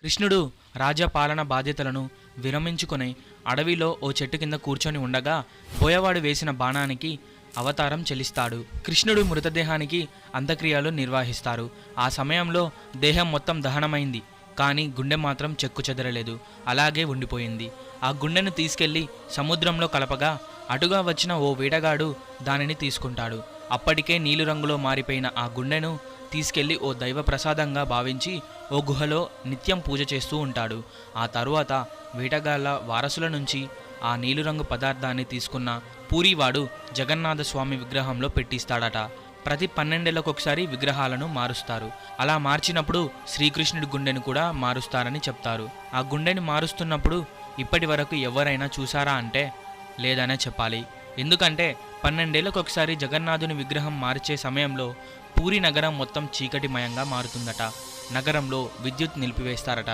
కృష్ణుడు రాజ్యపాలన బాధ్యతలను విరమించుకొని అడవిలో ఓ చెట్టు కింద కూర్చొని ఉండగా బోయవాడు వేసిన బాణానికి అవతారం చెల్లిస్తాడు. కృష్ణుడు మృతదేహానికి అంత్యక్రియలు నిర్వహిస్తారు. ఆ సమయంలో దేహం మొత్తం దహనమైంది, కానీ గుండె మాత్రం చెక్కుచెదరలేదు, అలాగే ఉండిపోయింది. ఆ గుండెను తీసుకెళ్లి సముద్రంలో కలపగా అటుగా వచ్చిన ఓ వేటగాడు దానిని తీసుకుంటాడు. అప్పటికే నీలిరంగులో మారిపోయిన ఆ గుండెను తీసుకెళ్లి ఓ దైవ ప్రసాదంగా భావించి ఓ గుహలో నిత్యం పూజ చేస్తూ ఉంటాడు. ఆ తరువాత వేటగాళ్ల వారసుల నుంచి ఆ నీలిరంగు పదార్థాన్ని తీసుకున్న పూరీవాడు జగన్నాథ స్వామి విగ్రహంలో పెట్టిస్తాడట. ప్రతి 12 ఏళ్లకొకసారి విగ్రహాలను మారుస్తారు. అలా మార్చినప్పుడు శ్రీకృష్ణుడి గుండెను కూడా మారుస్తారని చెప్తారు. ఆ గుండెని మారుస్తున్నప్పుడు ఇప్పటి వరకు ఎవరైనా చూసారా అంటే లేదనే చెప్పాలి. ఎందుకంటే 12 ఏళ్లకొకసారి జగన్నాథుని విగ్రహం మార్చే సమయంలో పూరి నగరం మొత్తం చీకటిమయంగా మారుతుందట. నగరంలో విద్యుత్ నిలిపివేస్తారట.